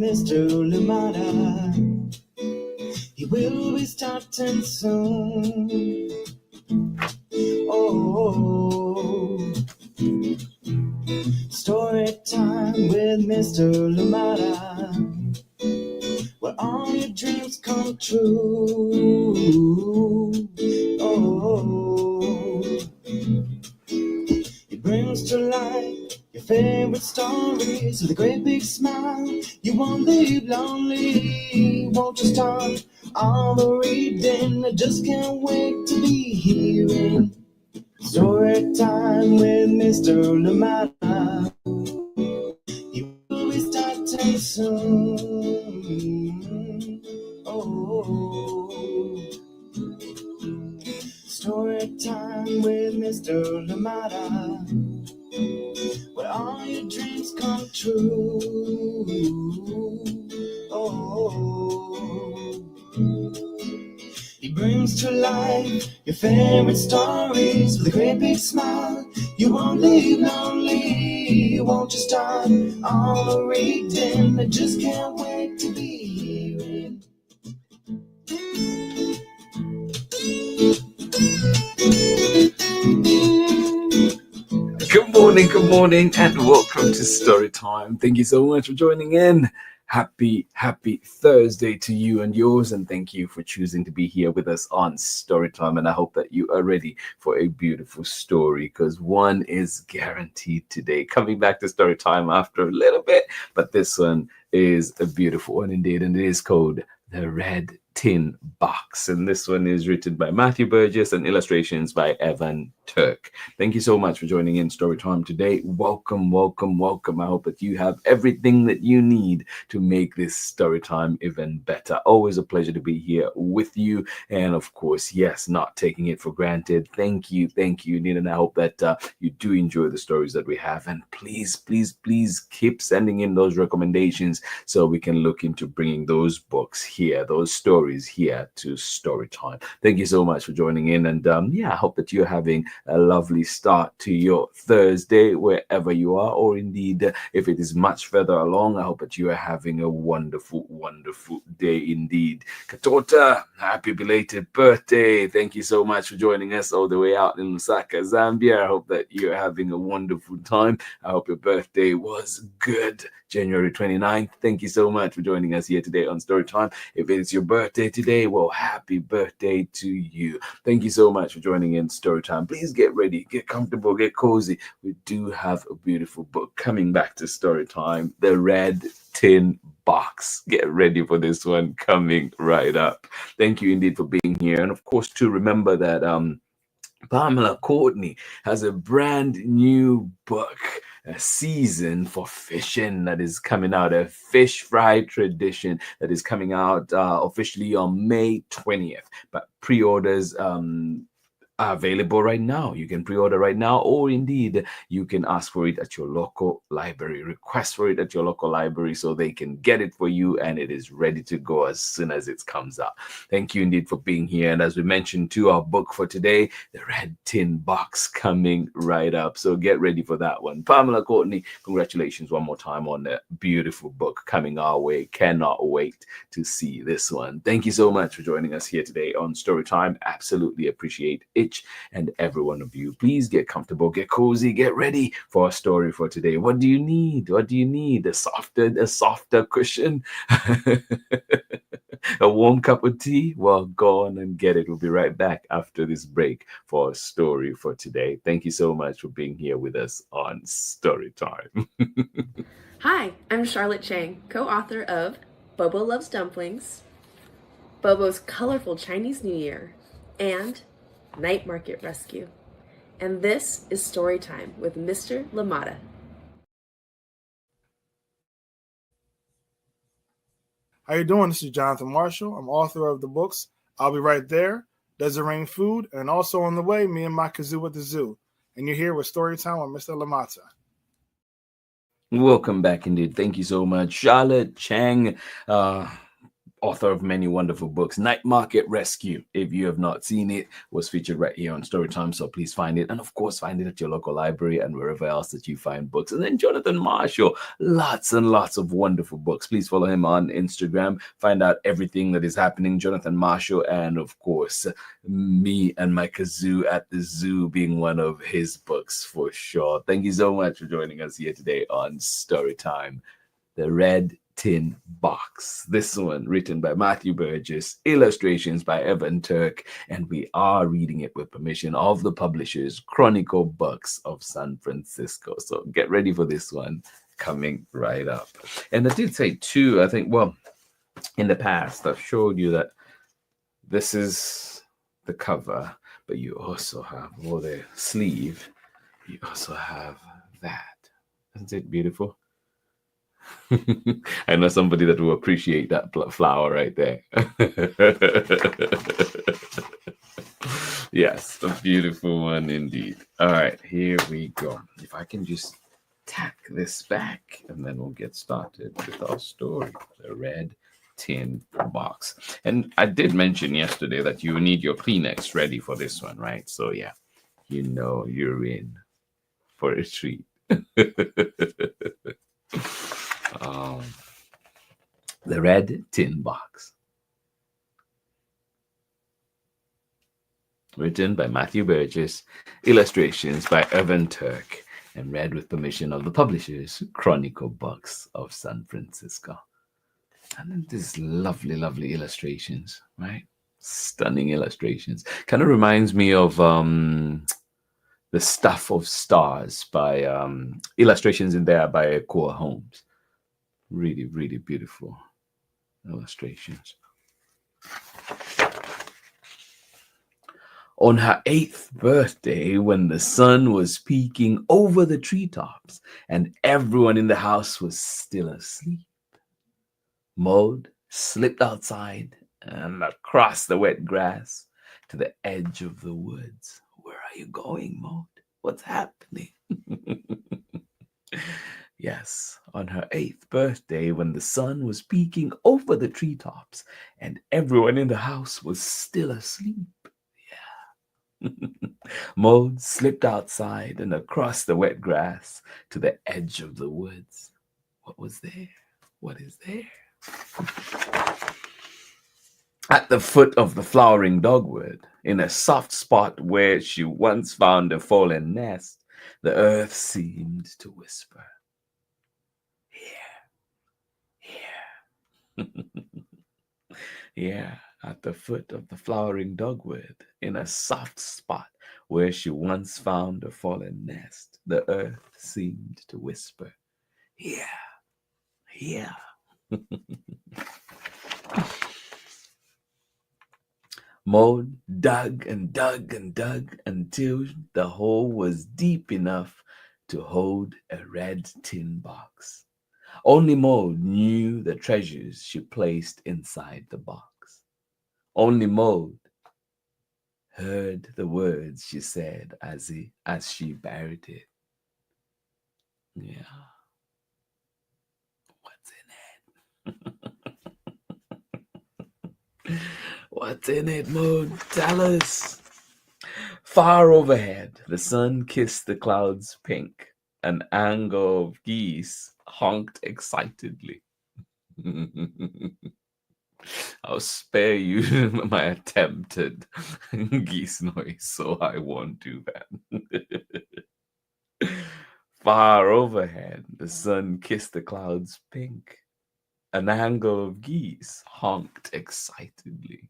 Mr. Limata. He will be starting soon. Oh, story time with Mr. Limata, where all your dreams come true. Oh, he brings to life your favorite stories with a great big smile. You won't leave lonely, won't you start all the reading? I just can't wait to be hearing story time with Mr. Limata. You will be starting soon. Oh, story time with Mr. Limata, where all your dreams come true. Oh, he brings to life your favorite stories with a great big smile. You won't leave lonely, won't you start all the reading? I just can't wait to be hearing. Good morning, and welcome to Storytime. Thank you so much for joining in. Happy Thursday to you and yours, and thank you for choosing to be here with us on Storytime. And I hope that you are ready for a beautiful story, because one is guaranteed today. Coming back to Storytime after a little bit, but this one is a beautiful one indeed, and it is called The Red Tin Box, and this one is written by Matthew Burgess and illustrations by Evan TURK. Thank you so much for joining in Storytime today. Welcome. I hope that you have everything that you need to make this Storytime even better. Always a pleasure to be here with you, and of course, yes, not taking it for granted. Thank you, Nina, and I hope that you do enjoy the stories that we have, and please keep sending in those recommendations so we can look into bringing those books here, those stories here to Storytime. Thank you so much for joining in, and I hope that you're having a lovely start to your Thursday wherever you are, or indeed if it is much further along, I hope that you are having a wonderful day indeed. Katota, happy belated birthday. Thank you so much for joining us all the way out in Lusaka, Zambia. I hope that you're having a wonderful time. I hope your birthday was good. January 29th. Thank you so much for joining us here today on Storytime. If it is your birthday today, well, happy birthday to you. Thank you so much for joining in Storytime. Please get ready, get comfortable, get cozy. We do have a beautiful book coming back to Storytime, The Red Tin Box. Get ready for this one coming right up. Thank you indeed for being here. And of course, to remember that Pamela Courtney has a brand new book, a season for fishing, that is coming out, a fish fry tradition that is coming out officially on May 20th. But pre-orders are available right now. You can pre-order right now, or indeed you can ask for it at your local library. Request for it at your local library so they can get it for you, and it is ready to go as soon as it comes out. Thank you indeed for being here. And as we mentioned to our book for today, The Red Tin Box, coming right up. So get ready for that one. Pamela Courtney, congratulations one more time on the beautiful book coming our way. Cannot wait to see this one. Thank you so much for joining us here today on Storytime. Absolutely appreciate it. And every one of you, please get comfortable, get cozy, get ready for our story for today. What do you need? A softer cushion? A warm cup of tea? Well, go on and get it. We'll be right back after this break for our story for today. Thank you so much for being here with us on Storytime. Hi, I'm Charlotte Chang, co-author of Bobo Loves Dumplings, Bobo's Colorful Chinese New Year, and Night Market Rescue. And this is Storytime with Mr. Limata. How you doing? This is Jonathan Marshall. I'm author of the books I'll Be Right There, Does It Rain Food, and also on the way, Me and My Kazoo at the Zoo. And you're here with Storytime with Mr. Limata. Welcome back indeed. Thank you so much, Charlotte Chang. author of many wonderful books. Night Market Rescue, if you have not seen it, was featured right here on Storytime, so please find it. And of course, find it at your local library and wherever else that you find books. And then Jonathan Marshall, lots and lots of wonderful books. Please follow him on Instagram. Find out everything that is happening. Jonathan Marshall, and of course, me and my kazoo at the zoo being one of his books for sure. Thank you so much for joining us here today on Storytime. The Red Tin Box. This one written by Matthew Burgess, illustrations by Evan Turk, and we are reading it with permission of the publishers Chronicle Books of San Francisco. So get ready for this one coming right up. And I did say too, I think, well, in the past I've showed you that this is the cover, but you also have, or the sleeve, you also have that. Isn't it beautiful? I know somebody that will appreciate that flower right there. Yes, a beautiful one indeed. All right, here we go. If I can just tack this back, and then we'll get started with our story. The Red Tin Box. And I did mention yesterday that you need your Kleenex ready for this one, right? So yeah, you know you're in for a treat. The Red Tin Box. Written by Matthew Burgess, illustrations by Evan Turk, and read with permission of the publishers Chronicle Books of San Francisco. And then these lovely, lovely illustrations, right? Stunning illustrations. Kind of reminds me of The Stuff of Stars by illustrations in there by Core Holmes. Really, really beautiful illustrations. On her 8th birthday, when the sun was peeking over the treetops and everyone in the house was still asleep, Maude slipped outside and across the wet grass to the edge of the woods. Where are you going, Maude? What's happening? Yes, on her 8th birthday, when the sun was peeking over the treetops and everyone in the house was still asleep. Yeah. Maude slipped outside and across the wet grass to the edge of the woods. What was there? What is there? At the foot of the flowering dogwood, in a soft spot where she once found a fallen nest, the earth seemed to whisper, "Here, here." Yeah, at the foot of the flowering dogwood, in a soft spot where she once found a fallen nest, the earth seemed to whisper, "Here, here." Maude dug and dug and dug until the hole was deep enough to hold a red tin box. Only Maude knew the treasures she placed inside the box. Only Maude heard the words she said as she buried it. Yeah. What's in it? What's in it, Maude? Tell us. Far overhead, the sun kissed the clouds pink. An angle of geese honked excitedly. I'll spare you my attempted geese noise, so I won't do that. Far overhead, the sun kissed the clouds pink. An angle of geese honked excitedly.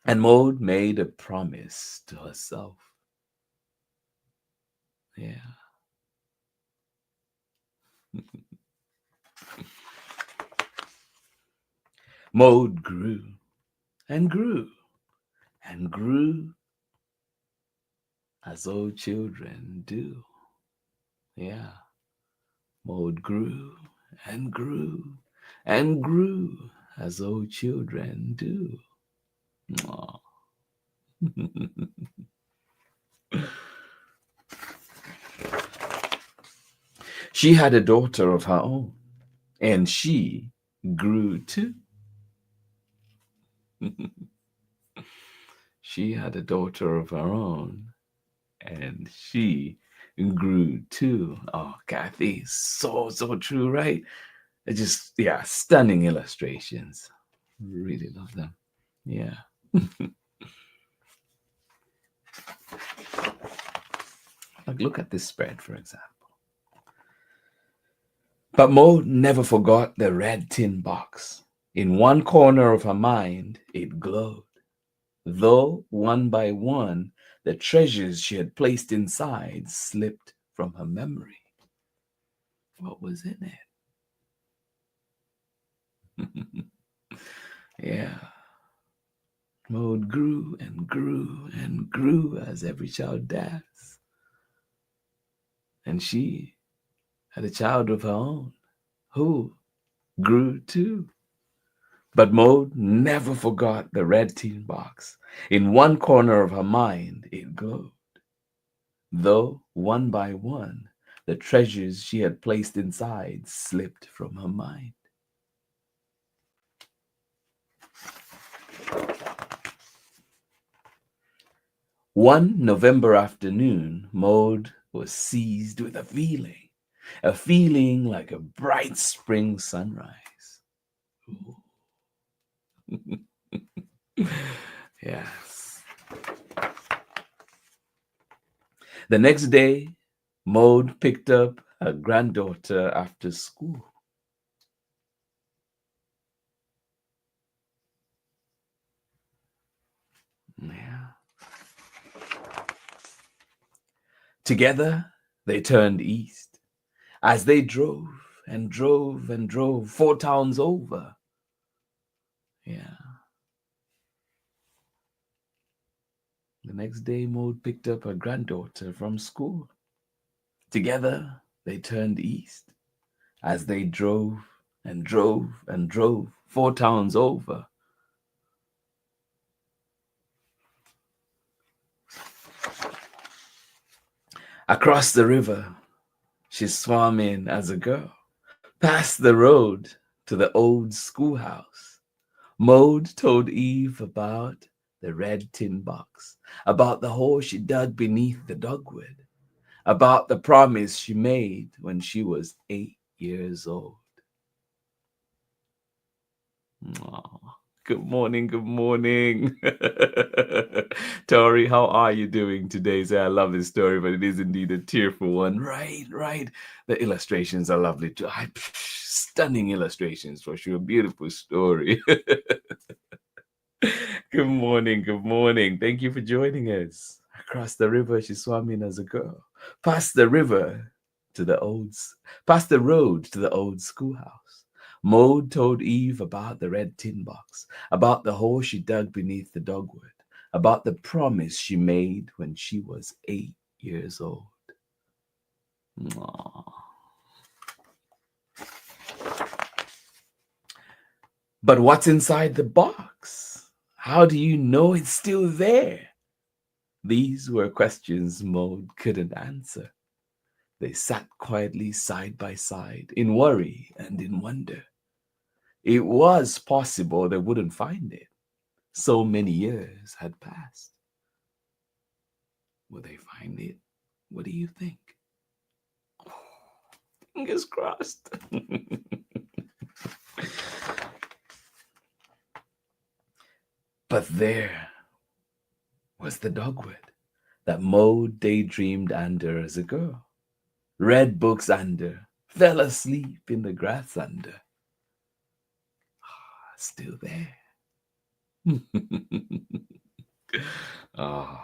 And Maude made a promise to herself. Yeah. Maude grew and grew and grew as old children do. Yeah. Maude grew and grew and grew as old children do. Aww. She had a daughter of her own, and she grew too. She had a daughter of her own, and she grew too. Oh, Kathy, so true, right? It just, yeah, stunning illustrations. Really love them. Yeah. Like, look at this spread, for example. But Maude never forgot the red tin box. In one corner of her mind, it glowed, though one by one, the treasures she had placed inside slipped from her memory. What was in it? Yeah. Maude grew and grew and grew as every child does. And she had a child of her own who grew too. But Maude never forgot the red tin box. In one corner of her mind, it glowed, though one by one, the treasures she had placed inside slipped from her mind. One November afternoon, Maude was seized with a feeling like a bright spring sunrise. Yes. The next day, Maude picked up her granddaughter after school. Yeah. Together, they turned east. As they drove and drove and drove 4 towns over. Yeah. The next day, Maude picked up her granddaughter from school. Together, they turned east. As they drove and drove and drove 4 towns over. Across the river, she swam in as a girl, past the road to the old schoolhouse. Maude told Eve about the red tin box, about the hole she dug beneath the dogwood, about the promise she made when she was 8 years old. Aww. Good morning, good morning. Tori, how are you doing today? Say, I love this story, but it is indeed a tearful one. Right, right. The illustrations are lovely too. Stunning illustrations for sure. Beautiful story. Good morning, good morning. Thank you for joining us. Across the river, she swam in as a girl. Past the road to the old schoolhouse. Maude told Eve about the red tin box, about the hole she dug beneath the dogwood, about the promise she made when she was 8 years old. Aww. But what's inside the box? How do you know it's still there? These were questions Maude couldn't answer. They sat quietly side by side, in worry and in wonder. It was possible they wouldn't find it. So many years had passed. Will they find it? What do you think? Oh, fingers crossed. But there was the dogwood that Maude daydreamed under as a girl. Read books under, fell asleep in the grass under. Still there. Oh.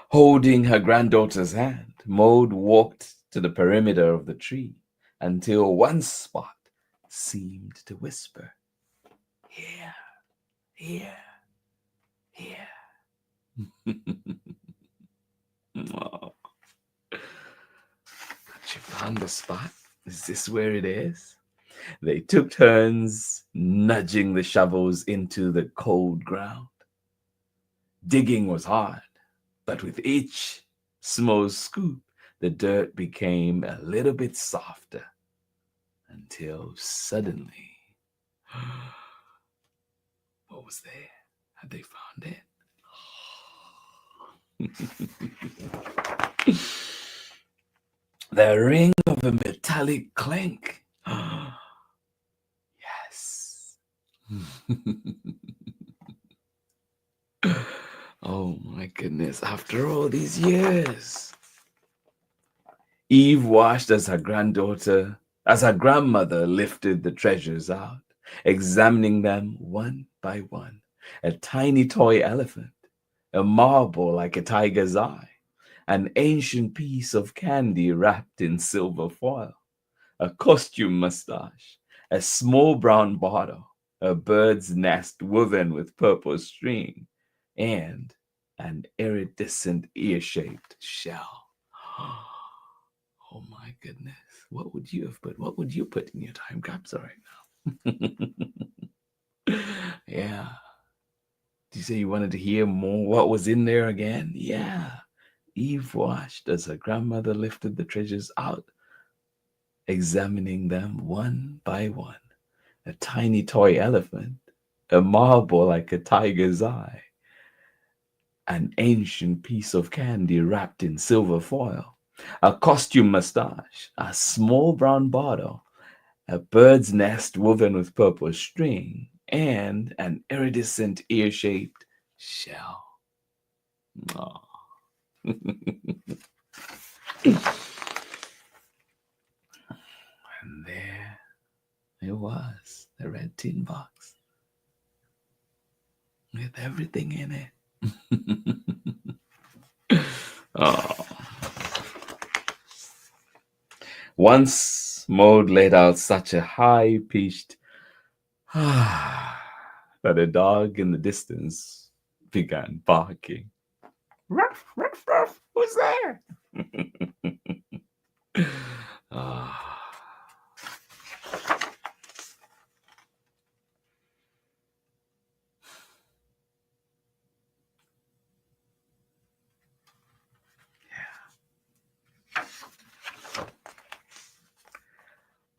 Holding her granddaughter's hand, Maude walked to the perimeter of the tree until one spot seemed to whisper, "Here, here, here." Oh. She found the spot. Is this where it is? They took turns nudging the shovels into the cold ground. Digging was hard, But with each small scoop, the dirt became a little bit softer until suddenly, what was there? Had they found it? The ring of a metallic clink. Yes. Oh my goodness, after all these years. Eve watched as her grandmother lifted the treasures out, examining them one by one. A tiny toy elephant, a marble like a tiger's eye, an ancient piece of candy wrapped in silver foil, a costume mustache, a small brown bottle, a bird's nest woven with purple string, and an iridescent ear-shaped shell. Oh my goodness. What would you have put? What would you put in your time capsule right now? Yeah. Did you say you wanted to hear more? What was in there again? Yeah. Eve watched as her grandmother lifted the treasures out, examining them one by one. A tiny toy elephant, a marble like a tiger's eye, an ancient piece of candy wrapped in silver foil, a costume mustache, a small brown bottle, a bird's nest woven with purple string, and an iridescent ear-shaped shell. Oh. And there it was, the red tin box, with everything in it. Oh. Once Maude let out such a high-pitched that a dog in the distance began barking. Ruff, ruff, ruff, who's there? Ah.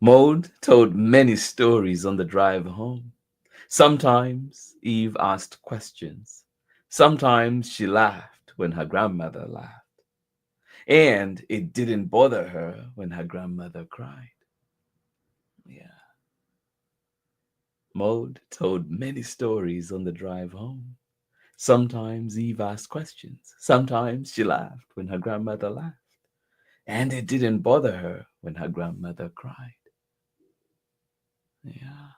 Maude told many stories on the drive home. Sometimes Eve asked questions. Sometimes she laughed when her grandmother laughed. And it didn't bother her when her grandmother cried. Yeah. Maude told many stories on the drive home. Sometimes Eve asked questions. Sometimes she laughed when her grandmother laughed. And it didn't bother her when her grandmother cried. Yeah.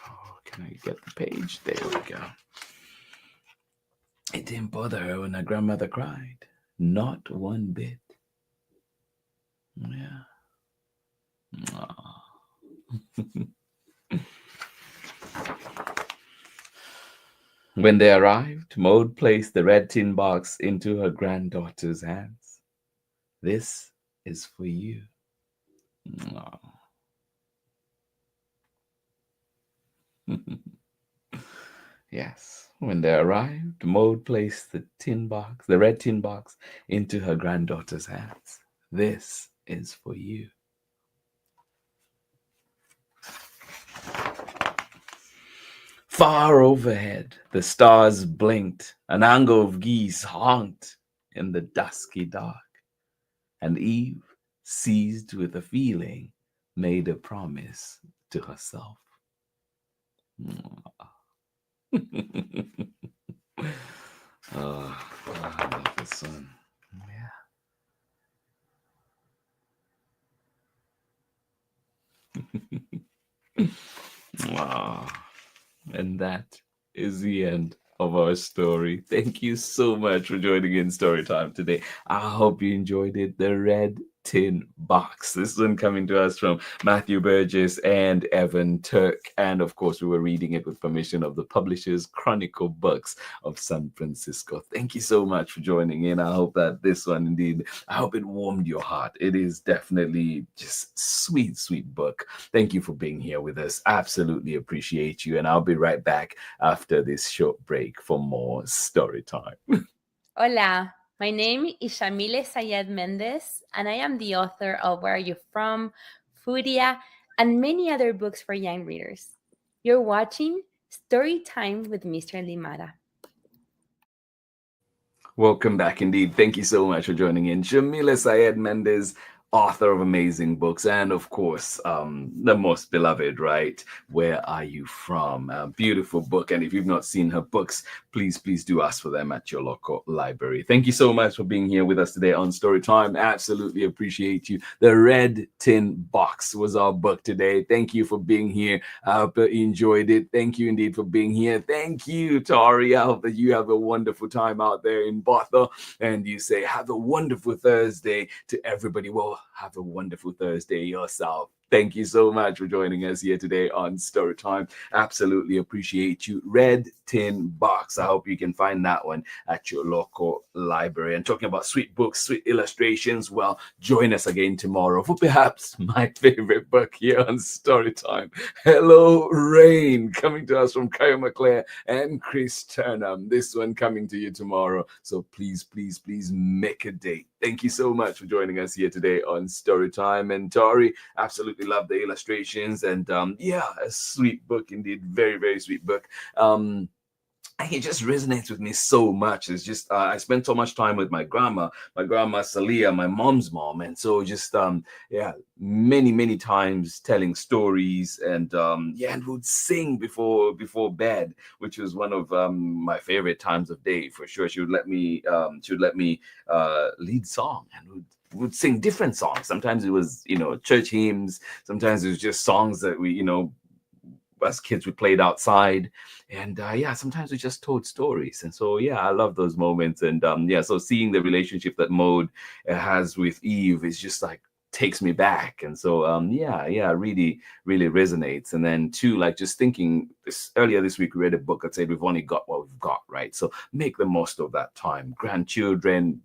Oh, can I get the page? There we go. It didn't bother her when her grandmother cried. Not one bit. Yeah. When they arrived, Maude placed the red tin box into her granddaughter's hands. This is for you. Yes, when they arrived, Maude placed the red tin box, into her granddaughter's hands. This is for you. Far overhead, the stars blinked, an angle of geese honked in the dusky dark, and Eve, seized with a feeling, made a promise to herself. Oh, I love the sun. Yeah. Wow. And that is the end of our story. Thank you so much for joining in Storytime today. I hope you enjoyed it. The red Tin Box. This one coming to us from Matthew Burgess and Evan TURK. And of course, we were reading it with permission of the publishers Chronicle Books of San Francisco. Thank you so much for joining in. I hope that this one indeed, I hope it warmed your heart. It is definitely just sweet, sweet book. Thank you for being here with us. Absolutely appreciate you. And I'll be right back after this short break for more story time. Hola, my name is Shamile Sayed Mendez, and I am the author of Where Are You From, Furia, and many other books for young readers. You're watching Story Time with Mr. Limata. Welcome back indeed. Thank you so much for joining in. Shamila Sayed Mendez, author of amazing books, and of course, the most beloved, right? Where Are You From? A beautiful book. And if you've not seen her books, please do ask for them at your local library. Thank you so much for being here with us today on Storytime. Absolutely appreciate you. The Red Tin Box was our book today. Thank you for being here. I hope you enjoyed it. Thank you indeed for being here. Thank you, Tari. I hope that you have a wonderful time out there in Botha. And you say, have a wonderful Thursday to everybody. Well, have a wonderful Thursday yourself. Thank you so much for joining us here today on Storytime. Absolutely appreciate you. Red Tin Box. I hope you can find that one at your local library. And talking about sweet books, sweet illustrations, well, join us again tomorrow for perhaps my favorite book here on Storytime. Hello, Rain, coming to us from Kyle McClare and Chris Turnham. This one coming to you tomorrow. So please make a date. Thank you so much for joining us here today on Storytime. And Tari, absolutely love the illustrations. And yeah, a sweet book indeed. Very, very sweet book. It just resonates with me so much. It's just I spent so much time with my grandma Salia, my mom's mom, and so just many times telling stories, and and would sing before bed, which was one of my favorite times of day for sure. She would let me lead song, and would sing different songs. Sometimes it was church hymns, sometimes it was just songs that we as kids we played outside, and sometimes we just told stories. And so I love those moments. And so seeing the relationship that Maude has with Eve is just like takes me back. And so really resonates. And then too, like just thinking earlier this week we read a book that said we've only got what we've got, right? So make the most of that time. Grandchildren,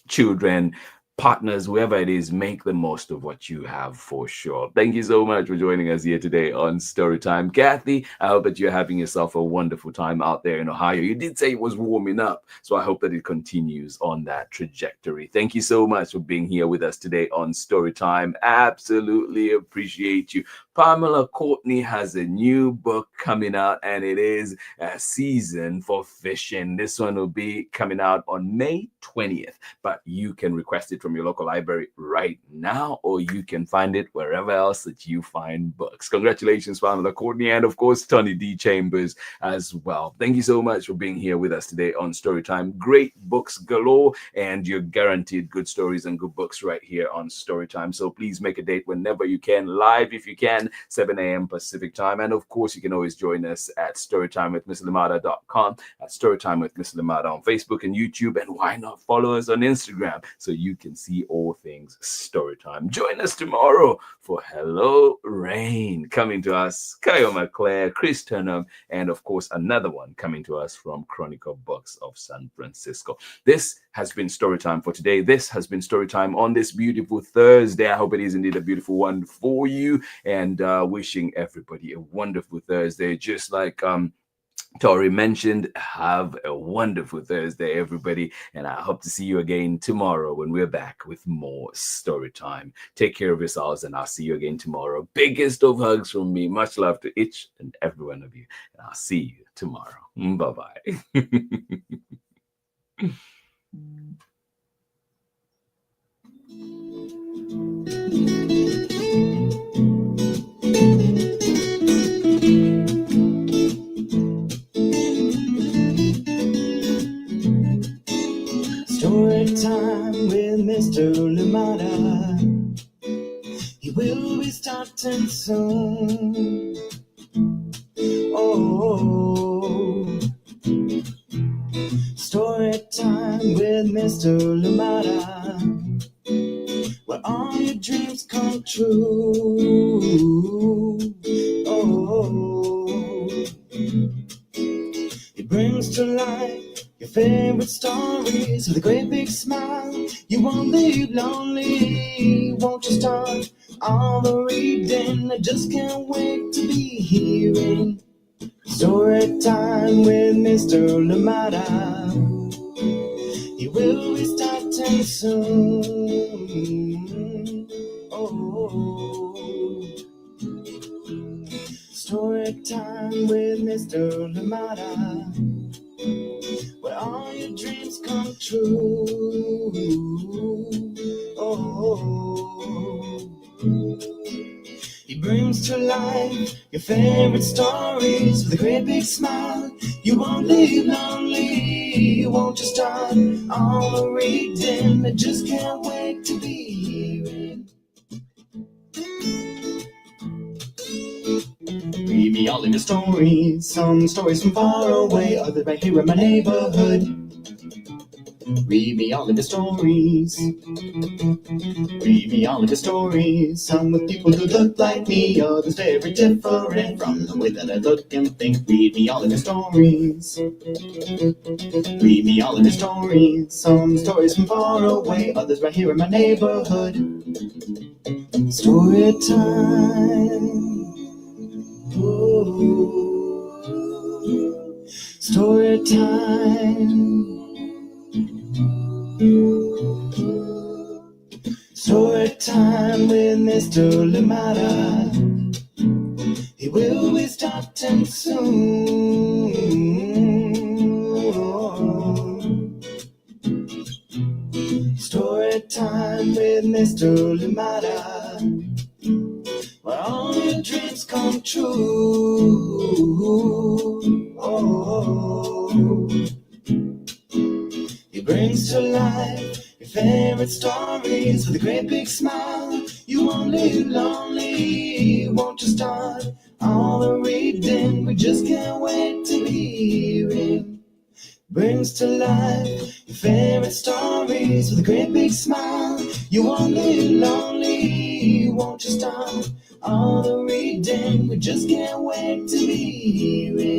children, partners, whoever it is, make the most of what you have for sure. Thank you so much for joining us here today on Storytime. Kathy, I hope that you're having yourself a wonderful time out there in Ohio. You did say it was warming up, so I hope that it continues on that trajectory. Thank you so much for being here with us today on Storytime. Absolutely appreciate you. Pamela Courtney has a new book coming out, and it is A Season for Fishing. This one will be coming out on May 20th, but you can request it from your local library right now, or you can find it wherever else that you find books. Congratulations, Pamela Courtney, and of course, Tony D. Chambers as well. Thank you so much for being here with us today on Storytime. Great books galore, and you're guaranteed good stories and good books right here on Storytime. So please make a date whenever you can, live if you can, 7 a.m. Pacific time. And of course, you can always join us at storytimewithmisslimata.com, at Storytime with Miss Limata on Facebook and YouTube. And why not follow us on Instagram so you can see all things Storytime. Join us tomorrow for Hello Rain, coming to us, Kyle McClare, Chris Turnham, and of course, another one coming to us from Chronicle Books of San Francisco. This has been Storytime for today. This has been Storytime on this beautiful Thursday. I hope it is indeed a beautiful one for you, and wishing everybody a wonderful Thursday. Just like Tori mentioned, have a wonderful Thursday, everybody. And I hope to see you again tomorrow when we're back with more Storytime. Take care of yourselves, and I'll see you again tomorrow. Biggest of hugs from me. Much love to each and every one of you. And I'll see you tomorrow. Bye-bye. Story time with Mr. Limata. He will be starting soon. Oh, story time with Mr. Limata. We're on true. Oh, it brings to life your favorite stories with a great big smile. You won't leave lonely. Won't you start all the reading? I just can't wait to be hearing story time with Mr. Limata. He will be starting soon. Oh, story time with Mr. Limata, where all your dreams come true. Oh, he brings to life your favorite stories with a great big smile. You won't leave lonely. Won't you start all the reading? I just can't wait to be hearing. Read me all of your stories. Some stories from far away, others right here in my neighborhood. Read me all of your stories. Read me all of your stories. Some with people who look like me, others very different from the way that I look and think. Read me all of your stories. Read me all of your stories. Some stories from far away, others right here in my neighborhood. Story time. Ooh. Story time. Story time with Mr. Limata. He will be starting soon. Story time with Mr. Limata, where all your dreams come true. Oh, he brings to life your favorite stories with a great big smile. You won't live lonely. Won't you start all the reading? We just can't wait to be hearing. Brings to life your favorite stories with a great big smile. You won't live lonely. Won't you start all the reading? We just can't wait to be hearing.